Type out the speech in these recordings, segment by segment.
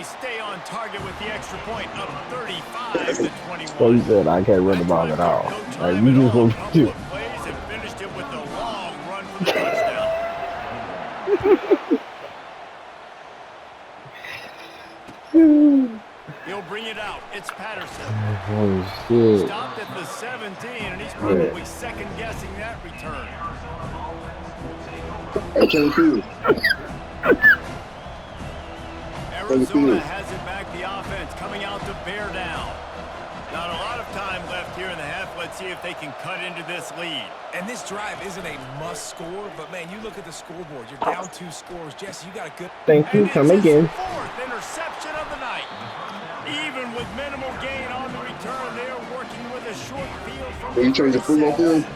stay on target with the extra point, up 35 to 21. So you said I can't run the ball at all. No Like time you at just all. A want couple to. of plays and finished it with a long run for the touchdown. He'll bring it out. It's Patterson. Oh shit. Stopped at the 17, and he's probably second-guessing that return. Arizona has it back, the offense coming out to bear down. Not a lot of time left here in the half. Let's see if they can cut into this lead. And this drive isn't a must score, but man, you look at the scoreboard. You're down 2 scores. Jesse, you got a good... Thank you. Come again. Fourth interception of the night. Even with minimal gain on the return, they're working with a short field from the 36.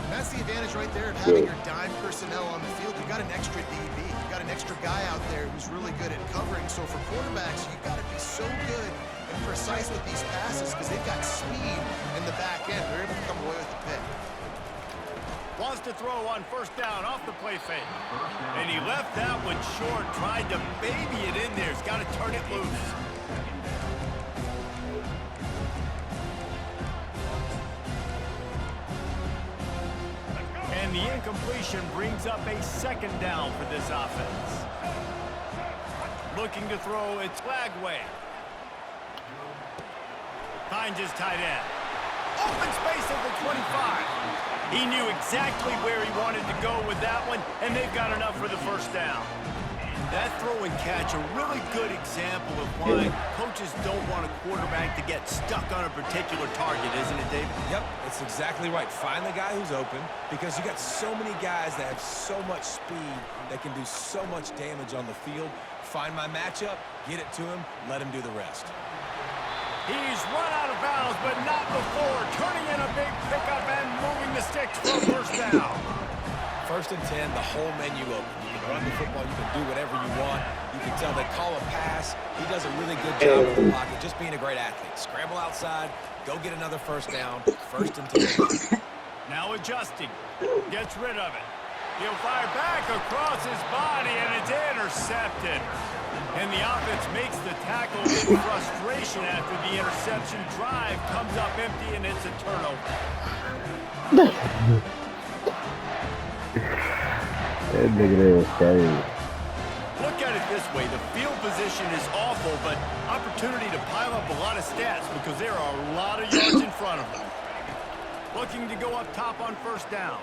That's the advantage right there of having your dime personnel on the field. You got an extra DB. You got an extra guy out there who's really good at covering. So for quarterbacks, you got to be so good and precise with these passes because they've got speed in the back end. They're able to come away with the pick. Wants to throw on first down off the play fake. And he left that one short, tried to baby it in there. He's got to turn it loose. And the incompletion brings up a second down for this offense. Looking to throw, it's Lagway. Finds his tight end. Open space at the 25. He knew exactly where he wanted to go with that one, and they've got enough for the first down. That throw and catch, a really good example of why coaches don't want a quarterback to get stuck on a particular target, isn't it, David? Yep, it's exactly right. Find the guy who's open because you got so many guys that have so much speed that can do so much damage on the field. Find my matchup, get it to him, let him do the rest. He's run out of bounds, but not before turning in a big pickup and moving the sticks for first down. First and 10, the whole menu open. You can run the football, you can do whatever you want. You can tell they call a pass. He does a really good job in the pocket, just being a great athlete. Scramble outside, go get another first down, first and 10. Now adjusting, gets rid of it. He'll fire back across his body, and it's intercepted. And the offense makes the tackle in frustration after the interception. Drive comes up empty, and it's a turnover. That nigga there was crazy. Look at it this way. The field position is awful, but opportunity to pile up a lot of stats because there are a lot of yards in front of them. Looking to go up top on first down.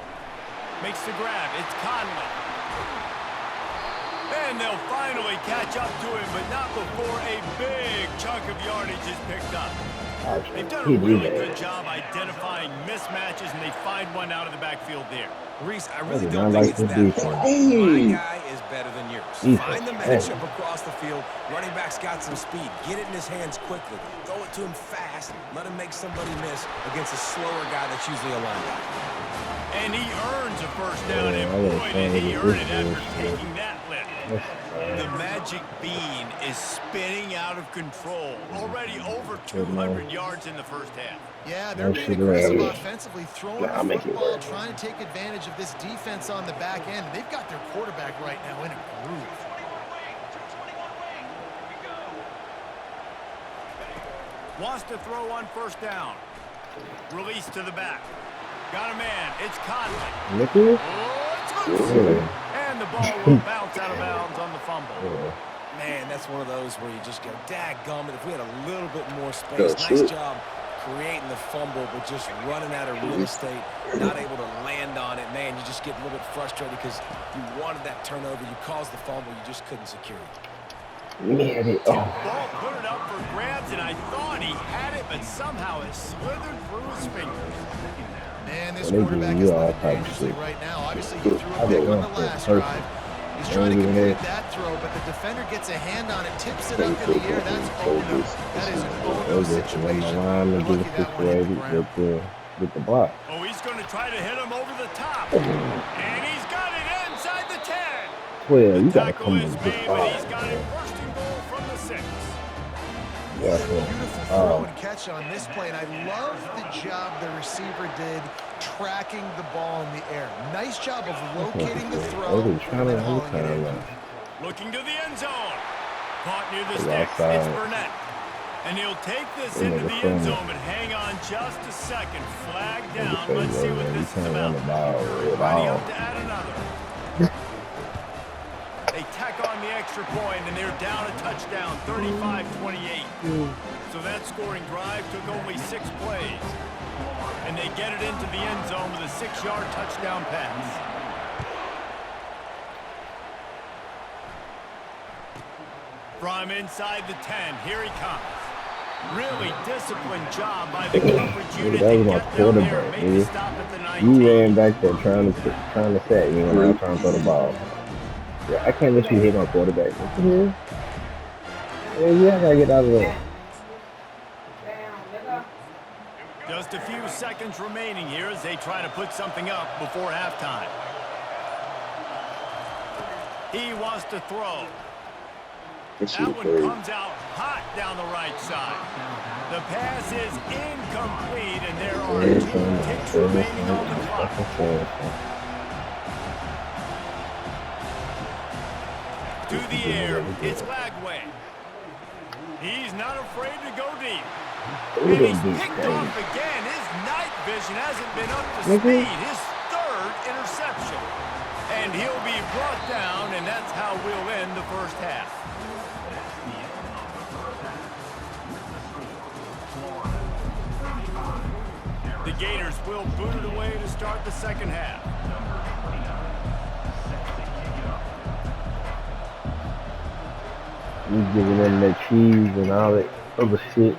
Makes the grab. It's Conley. And they'll finally catch up to him, but not before a big chunk of yardage is picked up. They've done a really good job identifying mismatches, and they find one out of the backfield there. Reese, I really don't think it's that hard. My guy is better than yours. Find the matchup across the field. Running back's got some speed. Get it in his hands quickly. Throw it to him fast. Let him make somebody miss against a slower guy that's usually a linebacker. And he earns a first down, and boy, did he earn it after taking that lift. The magic bean is spinning out of control. Already over 200 yards in the first half. Yeah, they're being aggressive offensively, throwing the football, trying to take advantage of this defense on the back end. They've got their quarterback right now in a groove. Wants to throw on first down. Release to the back. Got a man. It's Conley. Oh, it's loose. And the ball will bounce out of bounds on the fumble. Man, that's one of those where you just go, dadgummit, if we had a little bit more space. Nice job creating the fumble, but just running out of real estate, not able to land on it. Man, you just get a little bit frustrated because you wanted that turnover. You caused the fumble. You just couldn't secure it. Ball put it up for grabs, and I thought he had it, but somehow it slithered through his fingers. Man, this quarterback is living dangerously right now. Obviously, he threw a pick on the last drive. He's trying to complete that throw, but the defender gets a hand on it, tips it up in the air. That's oh-no. That is an oh-no situation. With the block. Oh, he's going to try to hit him over the top. And he's got it inside the 10. Well, you the got to tackle come is with made, the but he's got a first and goal from the 6. What a beautiful throw and catch on this play, and I love the job the receiver did tracking the ball in the air. Nice job of locating the throw. Looking to the end zone. Caught near the He's sticks. outside. It's Burnett. And he'll take this That into nigga the end funny. zone, but hang on just a second. Flag Nigga down. say, Let's see yo, what man, you this is can't run about. the ball at Lining all. up to add another. They tack on the extra point, and they're down a touchdown, 35-28. So that scoring drive took only 6 plays. And they get it into the end zone with a 6-yard touchdown pass. From inside the 10, here he comes. Really disciplined job by the coverage unit that to was my get down there quarterback, and make the dude. stop at the You 19. ran back there trying to sack me when I was trying to throw the ball. Yeah, I can't let you hit my quarterback. What the hell? Yeah, I gotta get out of there. Just a few seconds remaining here as they try to put something up before halftime. He wants to throw. That one comes out hot down the right side. The pass is incomplete, and there are 2 ticks remaining on the clock. To the air, it's Lagway. He's not afraid to go deep. And he's picked off again. His night vision hasn't been up to speed. His 3rd interception. And he'll be brought down, and that's how we'll end the first half. The Gators will boot it away to start the second half. You giving them that cheese and all that other shit.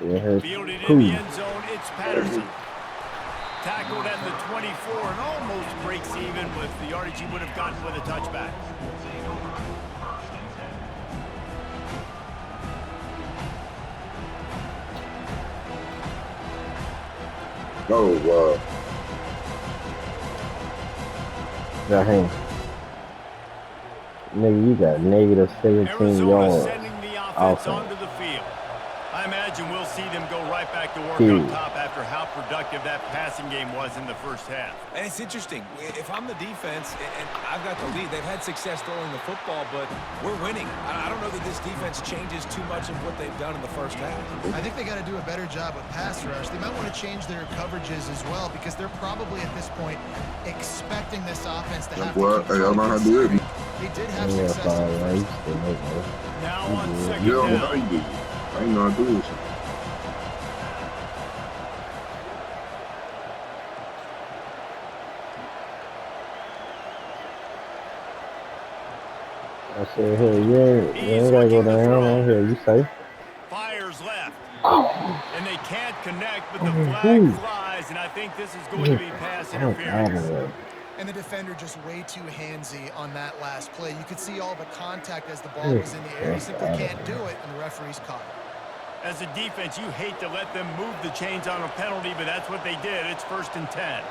Yeah, Fielded cool. in the end zone, it's Patterson. Tackled at the 24 and almost breaks even with the yardage he would have gotten with a touchback. Oh, wow. Got him. Nigga, you got negative 17 Arizona yards. sending the offense Offense. onto the field. I imagine we'll see them go right back to work Dude. on top after how productive that passing game was in the first half. And it's interesting. If I'm the defense and I've got the lead, they've had success throwing the football, but we're winning. I don't know that this defense changes too much of what they've done in the first half. I think they got to do a better job with pass rush. They might want to change their coverages as well because they're probably at this point expecting this offense to have to Well, keep hey, I know how to do it. They did have Yeah, success. fine, in the right? first Now on second Yeah, I know down. how you do it. I ain't know how to do this. I said, hey, you ain't gotta go down. I'm here. You safe? Fires left. Oh, And they can't connect, but the Oh, flag who? flies, and I think this is going to be pass oh, interference. God. And the defender just way too handsy on that last play. You could see all the contact as the ball was in the air. He simply can't do it, and the referee's caught it. As a defense, you hate to let them move the chains on a penalty, but that's what they did. It's 1st and 10.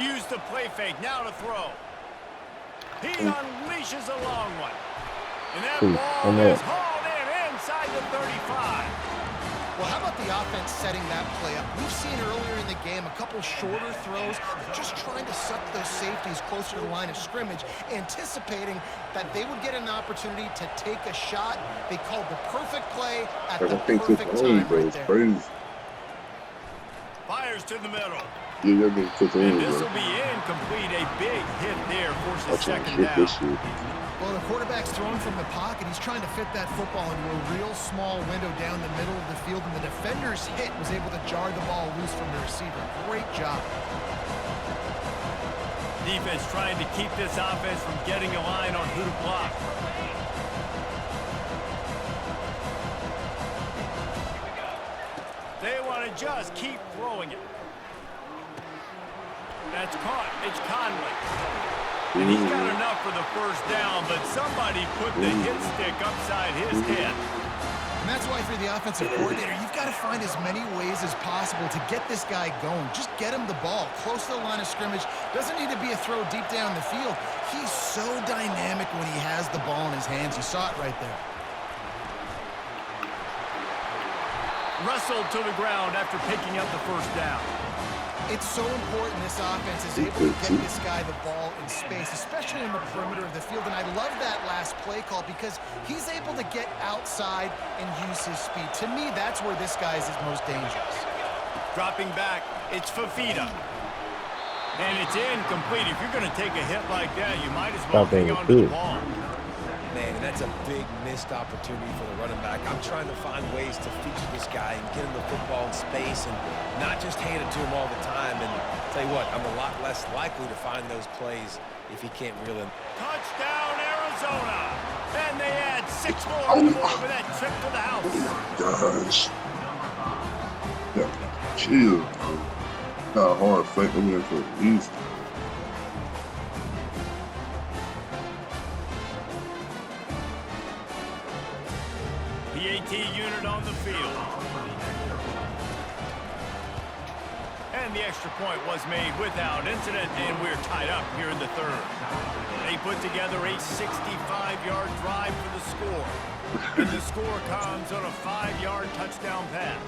Use the play fake. Now to throw. He unleashes a long one. And that ball is hauled in inside the 35. Well, how about the offense setting that play up? We've seen earlier in the game a couple shorter throws. They're just trying to suck those safeties closer to the line of scrimmage, anticipating that they would get an opportunity to take a shot. They called the perfect play at I the think this perfect only, time bro. right It's there. crazy. Fires to the middle. Yeah, y'all getting took And on, this bro. will be incomplete. A big hit there forces I'm trying to second flip down. this shit. Well, the quarterback's throwing from the pocket. He's trying to fit that football into a real small window down the middle of the field, and the defender's hit was able to jar the ball loose from the receiver. Great job. Defense trying to keep this offense from getting a line on who to block. They want to just keep throwing it. That's caught. It's Conley. And he got enough for the first down, but somebody put the hit stick upside his head. And that's why for the offensive coordinator, you've got to find as many ways as possible to get this guy going. Just get him the ball close to the line of scrimmage. Doesn't need to be a throw deep down the field. He's so dynamic when he has the ball in his hands. You saw it right there. Wrestled to the ground after picking up the first down. It's so important this offense is able to get this guy the ball in space, especially in the perimeter of the field. And I love that last play call because he's able to get outside and use his speed. To me, that's where this guy is most dangerous. Dropping back, it's Fafita. And it's incomplete. If you're going to take a hit like that, you might as well hang on to the ball. Man, that's a big missed opportunity for the running back. I'm trying to find ways to feature this guy and get him the football in space and not just hand it to him all the time. And tell you what, I'm a lot less likely to find those plays if he can't reel in. Touchdown, Arizona! And they add 6 more to the board with that trip to the house. Gosh. Yeah, chill, bro. Got a hard fake over there for a reason. PAT unit on the field. And the extra point was made without incident, and we're tied up here in the third. They put together a 65-yard drive for the score. And the score comes on a 5-yard touchdown pass.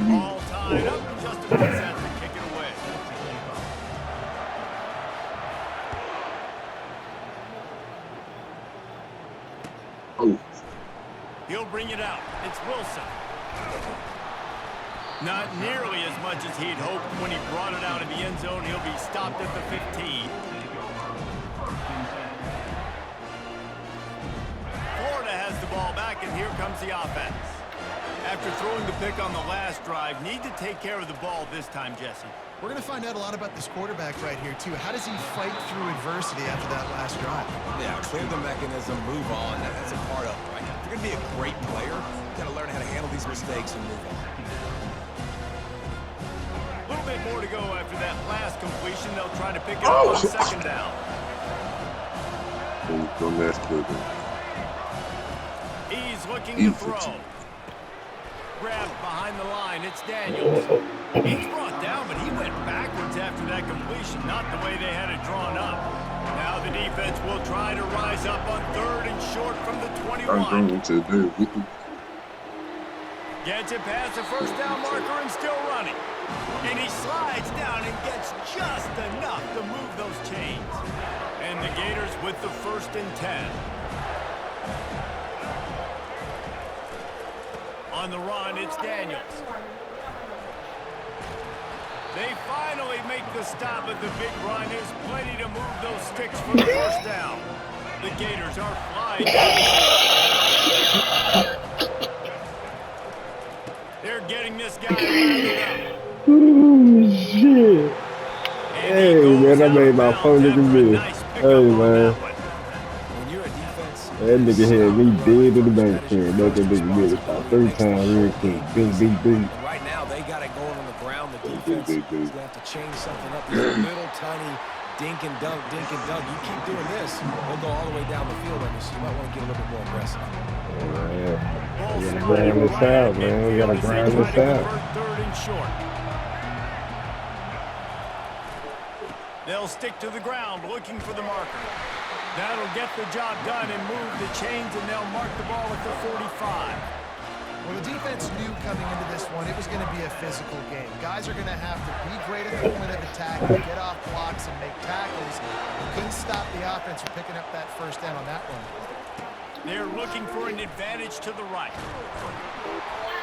All tied up, just about set to kick it away. Oh. He'll bring it out. It's Wilson. Not nearly as much as he'd hoped when he brought it out of the end zone. He'll be stopped at the 15. Florida has the ball back, and here comes the offense. After throwing the pick on the last drive, need to take care of the ball this time, Jesse. We're going to find out a lot about this quarterback right here, too. How does he fight through adversity after that last drive? Yeah, clear the mechanism, move on. That's a part of it, right? If you're going to be a great player, you got to learn how to handle these mistakes and move on. A little bit more to go after that last completion. They'll try to pick it up on second down. He's looking to throw. Grabbed behind the line. It's Daniels. He's brought down, but he went backwards after that completion. Not the way they had it drawn up. Now the defense will try to rise up on 3rd and short from the 21. Gets it past the first down marker and still running. And he slides down and gets just enough to move those chains. And the Gators with the 1st and 10. On the run, it's Daniels. They finally make the stop, but the big run is plenty to move those sticks for the first down. The Gators are flying. They're getting this guy rounded up. Ooh, shit. Hey, man, I made my phone nigga miss. Hey, man. That nigga had me dead in the bank here. That nigga missed about 3 times real quick. Big. Right now, they got it going on the ground. The defense is going to have to change something up. These little tiny dink and dunk. You keep doing this, we'll go all the way down the field on this. You might want to get a little bit more aggressive. Yeah, we gotta grind this out, man. We gotta grind this out. 3rd and short. They'll stick to the ground looking for the marker. That'll get the job done and move the chains, and they'll mark the ball at the 45. Well, the defense knew coming into this one it was going to be a physical game. Guys are going to have to be great at the point of attack, get off blocks, and make tackles. Couldn't stop the offense from picking up that first down on that one. They're looking for an advantage to the right.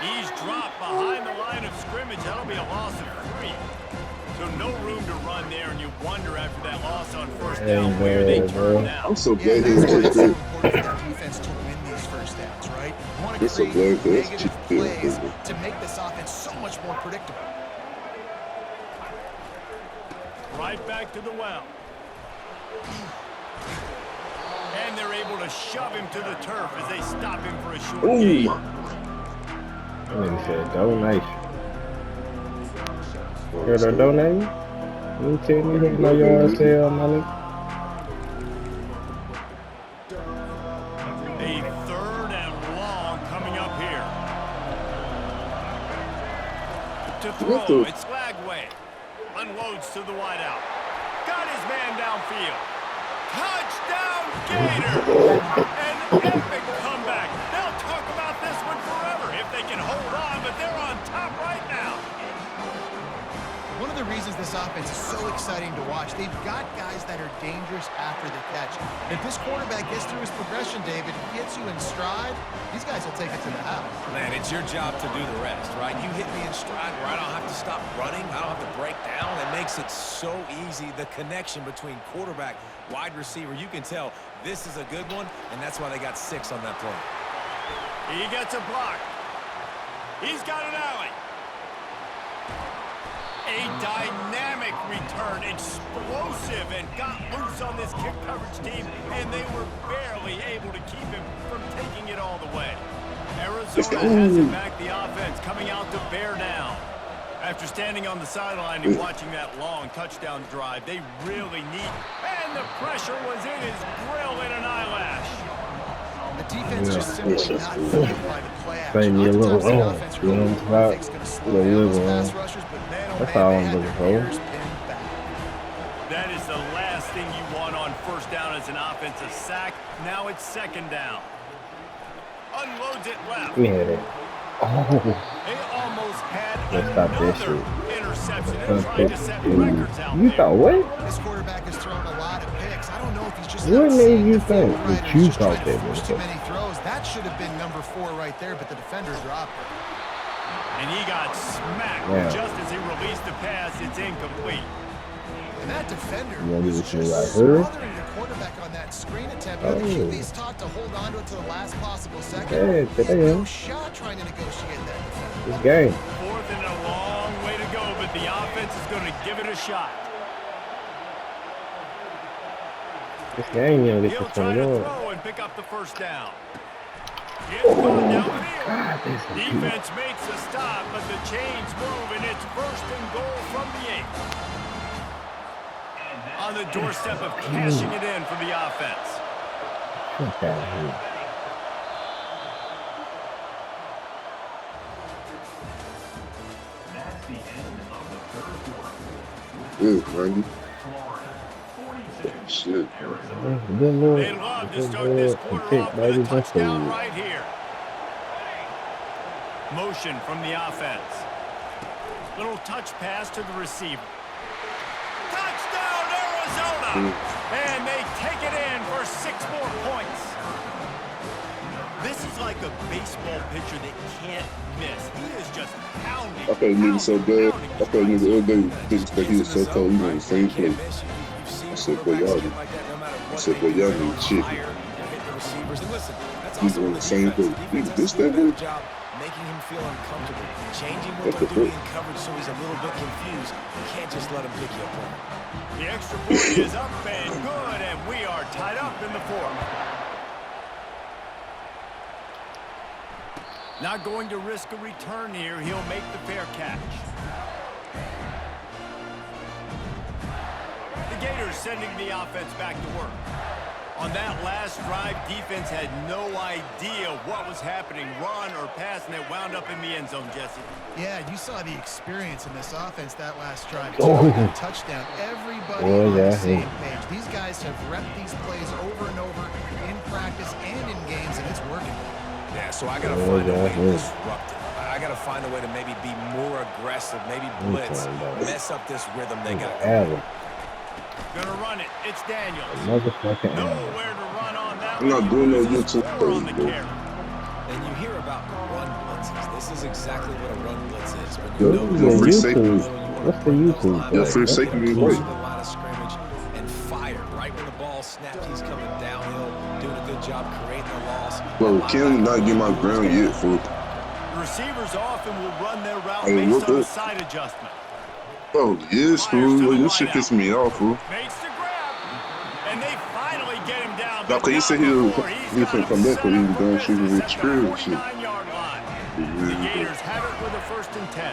He's dropped behind the line of scrimmage. That'll be a loss of 3. So no room to run there, and you wonder after that loss on first down where they turn now. I'm so glad he that's why was it's so there. important for the defense to win these first downs, right? You want to create negative plays to make this offense so much more predictable. Right back to the well. And they're able to shove him to the turf as they stop him for a short gain. That nigga said donation. Heard her donating? You tell me who my yard sale, my nigga? A 3rd and long coming up here. To throw, it's Lagway. Unloads to the wideout. Got his man downfield. Touchdown, Gator! An epic comeback. They'll talk about this one forever if they can hold on, but they're on top right now. reasons this offense is so exciting to watch. They've got guys that are dangerous after the catch. If this quarterback gets through his progression, David, gets you in stride, these guys will take it to the house. Man, it's your job to do the rest, right? You hit me in stride where I don't have to stop running. I don't have to break down. It makes it so easy. The connection between quarterback, wide receiver, you can tell this is a good one, and that's why they got 6 on that play. He gets a block. He's got an alley. A dynamic return, explosive, and got loose on this kick coverage team, and they were barely able to keep him from taking it all the way. Arizona has it back, the offense coming out to bear down. After standing on the sideline and watching that long touchdown drive, they really need, and the pressure was in his grill in an eyelash. The defense just simply not fooled by the play action. Playing me a little Oftentimes the wrong. offense You know, really about thinks gonna a slow down little those wrong. pass rushers, but man, oh That's man, all they I'm had looking their for. ears pinned back. That is the last thing you want on first down as an offensive sack. Now it's second down. Unloads it left. We had it. Oh, They almost had let's stop this another shit. interception. They're trying to set records out You there. thought what? This quarterback has thrown a lot of picks. I don't know if he's just What not made seeing you the field think right that or you he's just thought trying to that force was too it? many throws. That should have been number 4 right there, but the defender dropped it. And he got smacked Yeah. just as he released the pass. It's incomplete. And that defender You want me was to see just what I heard? smothering the quarterback on that screen attempt. You know, the Oh. QB's taught to hold on to it to the last possible second. Hey, He had today, no shot trying to negotiate that defender. this game. Fourth and a long way to go, but the offense is going to give it a shot. This game, you don't get He'll to try turn to on. throw and pick up the first down. It's going downfield. God, this is good. Defense makes a stop, but the chains move, and it's first and goal from the 8. On the doorstep of cashing it in for the offense. Fuck out of here. Good, Randy. Shit. Good Lord. They love to Good start this Lord. quarter Pick, off with baby. a Let's go. touchdown right here. Motion from the offense. Little touch pass to the receiver. Touchdown, Arizona! And they take it in for 6 more points. This is like a baseball pitcher that can't miss. He is just pounding. I thought nigga so bad. I thought nigga the other day bitch that he was so cold. He was on the same play. I said, boy, y'all need. I said, boy, y'all need shit. He's on the same play. Nigga, this that boy? Making him feel uncomfortable, changing What what the they're doing fuck? in coverage so he's a little bit confused. You can't just let him pick you apart. The extra point is up and good, and we are tied up in the 4th. Not going to risk a return here. He'll make the fair catch. The Gators sending the offense back to work. On that last drive, defense had no idea what was happening, run or pass, and it wound up in the end zone, Jesse. Yeah, you saw the experience in this offense that last drive. Oh. That touchdown. Everybody Oh, on yeah. the same page. These guys have repped these plays over and over in practice and in games, and it's working. Yeah, so I got to Oh, find a way to yeah. disrupt it. I got to find a way to maybe be more aggressive, maybe blitz, find out. mess up this rhythm they got. Allen. Gonna run it. It's Daniels. Motherfucking Allen. Nowhere to run on that I'm not one. doing no He loses YouTube 4 on the bro. carry. And you hear about run blitzes. This is exactly what a run blitz is. When Yo, you know Yo, yeah, free you're safety. YouTube. What's the YouTube? Yeah, for? free That's safety the is key. right. the line of scrimmage and fire right when the ball snapped. He's coming downhill, doing a good job creating the loss. Bro, Kim not get my ground yet, fool. Receivers often will run their route Hey, based what on a the- side adjustment. Oh, yes, fool. Yo, this shit pissing me off, fool. Makes the grab, and they finally get him down. Now, but 'cause he not said he was before he's finna got him come back, set 'cause he up was for done shooting business with at the experience shit. 49-yard line. The Yeah. Gators have it with a 1st and 10.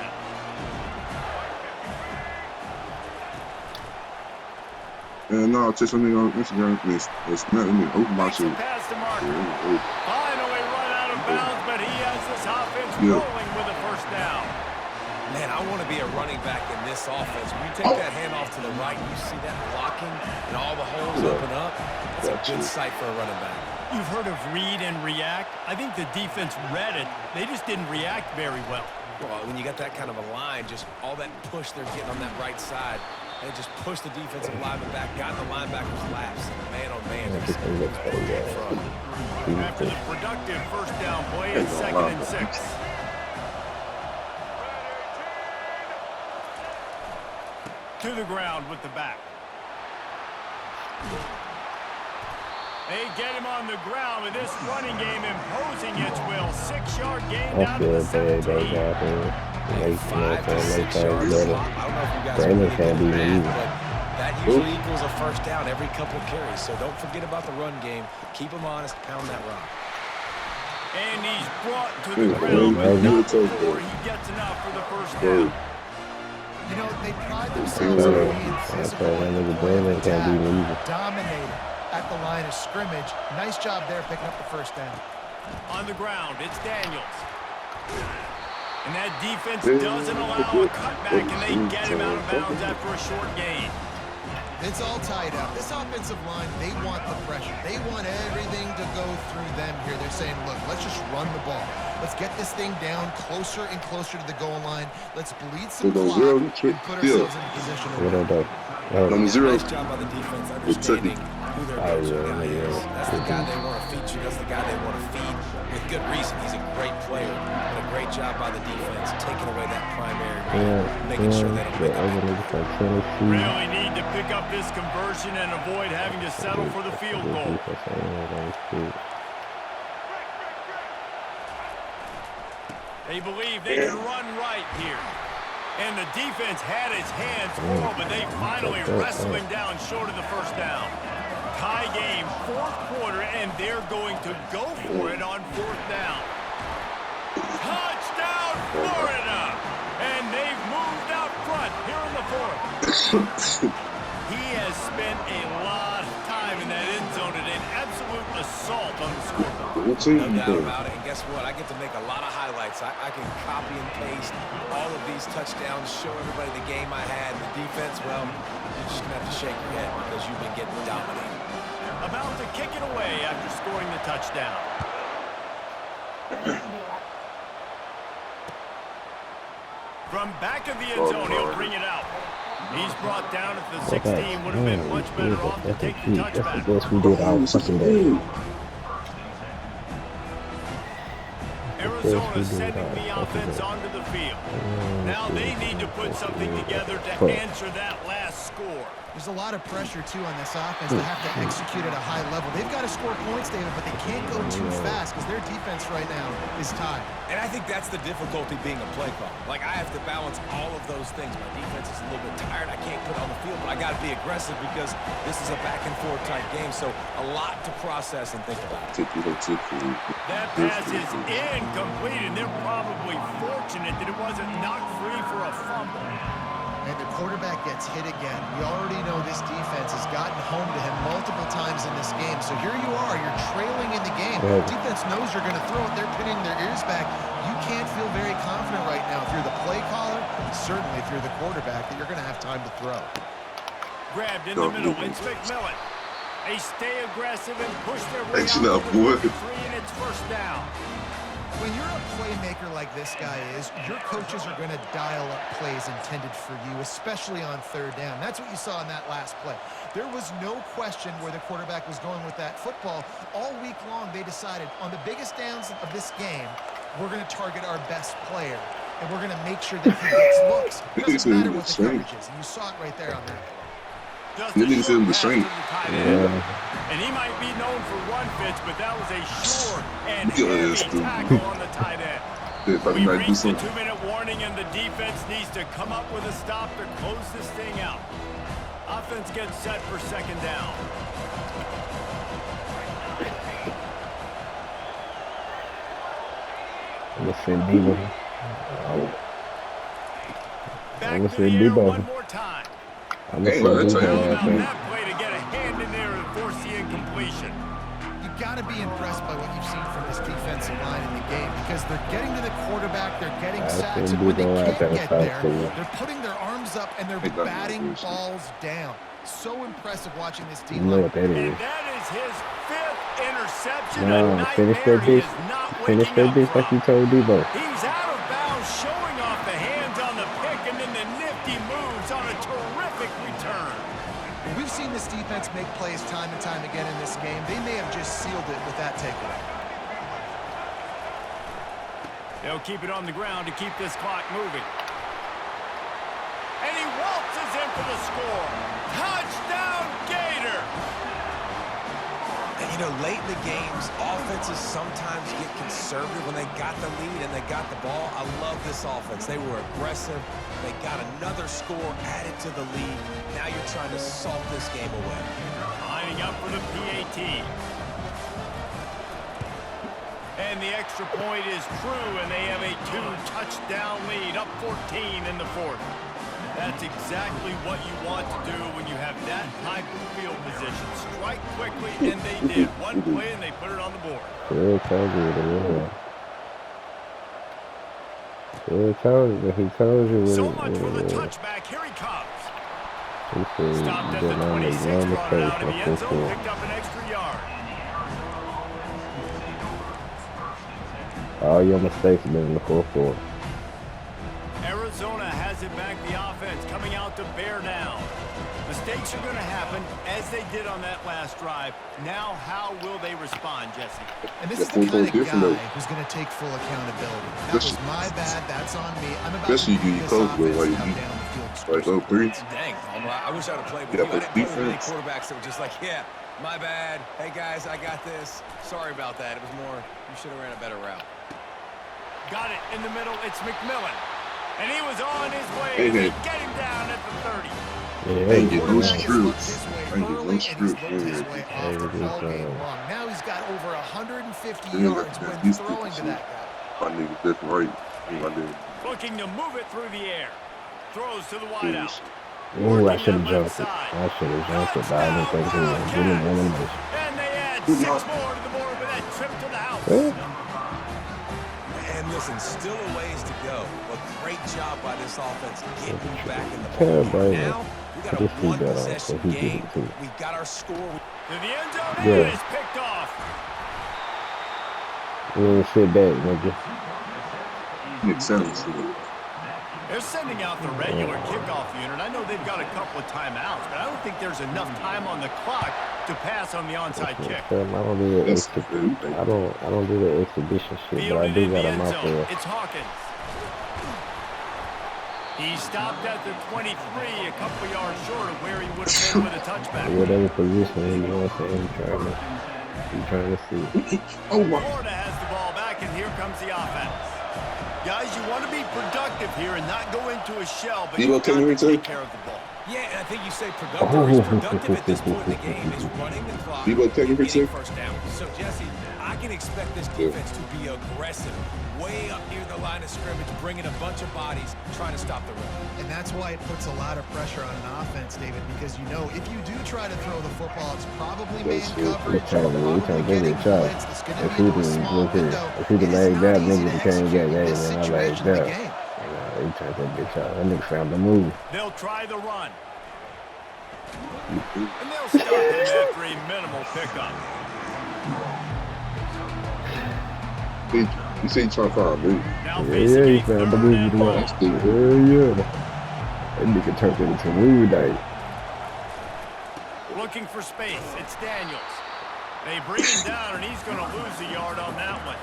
And now, text me on Instagram. It's not me. Open my Makes a shit. pass to Mark. Yeah, Finally run out of bounds, but he has this offense Yeah. rolling with a 1st down. Man, I want to be a running back in this offense. When you take that handoff to the right, you see that blocking and all the holes open up. That's a Gotcha. good sight for a running back. You've heard of read and react. I think the defense read it. They just didn't react very well. Well, when you got that kind of a line, just all that push they're getting on that right side, and just push the defensive lineman back, got in the linebacker's laps. Man, oh man. After the productive first down play, it's 2nd and 6. To the ground with the back. They get him on the ground with this running game imposing its will. 6-yard gain down to the 17. 5 to 6 yards. I don't know if you guys are really good at math, but that usually equals a first down every couple of carries. So don't forget about the run game. Keep them honest. Pound that rock. And he's brought to the ground, but not before he gets enough for the first down. You know, they pride themselves on being physical and dominating at the line of scrimmage. Nice job there picking up the first down. On the ground, it's Daniels. And that defense doesn't allow a cutback, and they get him out of bounds after a short gain. It's all tied up. This offensive line, they want the pressure. They want everything to go through them here. They're saying, look, let's just run the ball. Let's get this thing down closer and closer to the goal line. Let's bleed some clock and put ourselves in a position to win. Nice job by the defense understanding who their go-to guy is. That's the guy they want to feature. That's the guy they want to feed with good reason. He's a great player. And a great job by the defense taking away that primary read, making sure they don't make a big play. Really need to pick up this conversion and avoid having to settle for the field goal. They believe they can run right here. And the defense had its hands full, but they finally wrestle him down short of the first down. Tie game, 4th quarter, and they're going to go for it on 4th down. Touchdown, Florida! And they've moved out front here in the 4th. He has spent a lot of time in that end zone and an absolute assault on the scoreboard. No doubt about it. And guess what? I get to make a lot of highlights. I can copy and paste all of these touchdowns, show everybody the game I had. The defense, well, you're just going to have to shake your head because you've been getting dominated. About to kick it away after scoring the touchdown. From back of the end zone, he'll bring it out. He's brought down at the 16. Would have been much better off to take the touchback. Yes, we did our fucking day. Arizona sending the offense onto the field. Now they need to put something together to answer that last score. There's a lot of pressure, too, on this offense. They have to execute at a high level. They've got to score points, David, but they can't go too fast because their defense right now is tied. And I think that's the difficulty being a play caller. Like, I have to balance all of those things. My defense is a little bit tired. I can't put on the field, but I got to be aggressive because this is a back-and-forth type game. So a lot to process and think about. That pass is incomplete, and they're probably fortunate that it wasn't knocked free for a fumble. And the quarterback gets hit again. We already know this defense has gotten home to him multiple times in this game. So here you are, you're trailing in the game. Defense knows you're going to throw it. They're pinning their ears back. You can't feel very confident right now if you're the play caller, certainly if you're the quarterback, that you're going to have time to throw. Grabbed in the middle, it's McMillan. They stay aggressive and push their way Actually, out for the 3, boy. and it's first down. When you're a playmaker like this guy is, your coaches are going to dial up plays intended for you, especially on 3rd down. That's what you saw in that last play. There was no question where the quarterback was going with that football. All week long, they decided on the biggest downs of this game, we're going to target our best player, and we're going to make sure that he gets looks. It doesn't matter what the coverage is, and you saw it right there on that. Just a short pass to the tight end. And he might be known for run fits, but that was a short and heavy tackle on the tight end. We reached the 2-minute warning, and the defense needs to come up with a stop to close this thing out. Offense gets set for 2nd down. Back to the air one more time. I'm Hey, that's How how about you that play to get a hand in there and force the incompletion? You got to be impressed by what you've seen from this defensive line in the game because they're getting to the quarterback, they're getting sacks, and when they can't get there, they're putting their arms up and they're batting balls down. So impressive watching this You know what that And is. that is his 5th interception. No, finish that bitch. Finish that bitch like you told Debo. He's out of bounds, showing we've seen this defense make plays time and time again in this game. They may have just sealed it with that takeaway. They'll keep it on the ground to keep this clock moving. And he waltzes in for the score. Touchdown, Gator! And, you know, late in the games, offenses sometimes get conservative when they got the lead and they got the ball. I love this offense. They were aggressive. They got another score added to the lead. Now you're trying to salt this game away. Lining up for the PAT. And the extra point is true, and they have a 2-touchdown lead, up 14 in the fourth. That's exactly what you want to do when you have that type of field position. Strike quickly, and they did. One play, and they put it on the board. He told you. So much for the touchback. Here he comes. He said, Stopped at the 26, brought it out of the end zone, picked up an extra yard. All your mistakes have been in the fourth quarter. Arizona has it back, the offense coming out to bear down. Mistakes are going to happen, as they did on that last drive. Now, how will they respond, Jesse? And this is the kind of guy who's going to take full accountability. That was my bad. That's on me. I'm about to you this coach with offense like come you down the field. like 0-3. Dang, Tom, I wish I would have played with Yeah, you. I but didn't play with many defense. quarterbacks that were just like, yeah, my bad. Hey, guys, I got this. Sorry about that. It was more, you should have ran a better route. Got it in the middle. It's McMillan. And he was on his way. Hey, And they hey. get him down at the 30. Yeah, Ain't get no Quarterback has strips. looked his way Ain't get early, no and he's strips. looked his way off the ball game long. Now he's got over 150 yards when throwing to that guy. My nigga, that's right. My nigga. Looking to move it through the air. Throws to the wideout. Ooh, I should have jumped it. I should have jumped it, but I didn't think he was getting elimination. And they add 6 more to the board with that trip to the house. Yeah. And listen, still a ways to go, but great job by this offense getting you back in the Yeah, ball. bro. Now, we got a Just see that on, so one-possession he did game. it too. We got our score. To the end zone, Yeah. and it's picked off. You ain't sit back, nigga. Makes sense. They're sending out the regular kickoff unit. I know they've got a couple of timeouts, but I don't think there's enough time on the clock to pass on the onside kick. I don't do that That's I don't do that exhibition shit, but I Fielded do in the got him end out zone. there. It's Hawkins. He stopped at the 23, a couple yards short of where he would have been with a touchback. Whatever position he wants to, he trying to see. Oh my. Florida has the ball back, and here comes the offense. Guys, you want to be productive here and not go into a shell, but Debo, you've got can you to return? take care of the ball. Yeah, and I think you say productive. He's productive at this point in the game. Is running the clock, Debo, take and your getting picture. first down. So, Jesse, I can expect this defense to be aggressive, way up near the line of scrimmage, bringing a bunch of bodies, trying to stop the run. And that's why it puts a lot of pressure on an offense, David, because you know if you do try to throw the football, it's probably man That's coverage, it. We can't give it a shot. blitz. It's going If to he be into a can small look here, window. if he can It is lay not down, easy nigga, to he can't execute get in that, this man. I laid situation of the down. game. He turned that bitch out. That nigga found the move. They'll try the run. And they'll stop him after a minimal pickup. You say you trying to find a move. Now Yeah, facing he a found the third move. and long. That's the Yeah. That nigga turned it into move day. Looking for space. It's Daniels. They bring him down, and he's going to lose a yard on that one.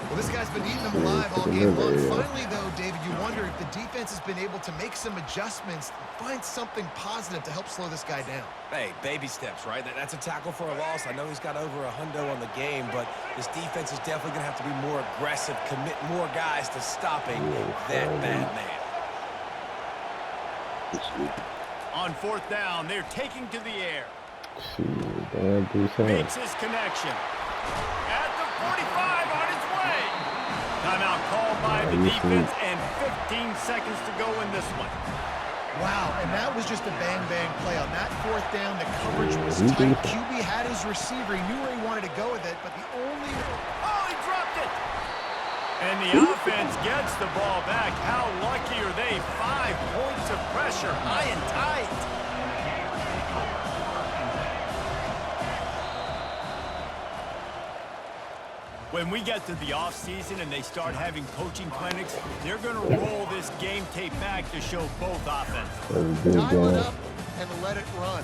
Well, this guy's been eating them alive all game long. Finally, though, David, you wonder if the defense has been able to make some adjustments, find something positive to help slow this guy down. Hey, baby steps, right? That's a tackle for a loss. I know he's got over 100 on the game, but this defense is definitely going to have to be more aggressive, commit more guys to stopping that bad man. On fourth down, they're taking to the air. Shit, damn, do something. Makes his connection. At the 45 on his way. Timeout called by the defense, and 15 seconds to go in this one. Wow, and that was just a bang-bang play. On that fourth down, the coverage was he tight. did. QB had his receiver. He knew where he wanted to go with it, but the only... Oh, he dropped it. And the offense gets the ball back. How lucky are they? 5 points of pressure, high and tight. When we get to the offseason and they start having coaching clinics, they're going to roll this game tape back to show both offenses. That was good, Dial it guy. up and let it run.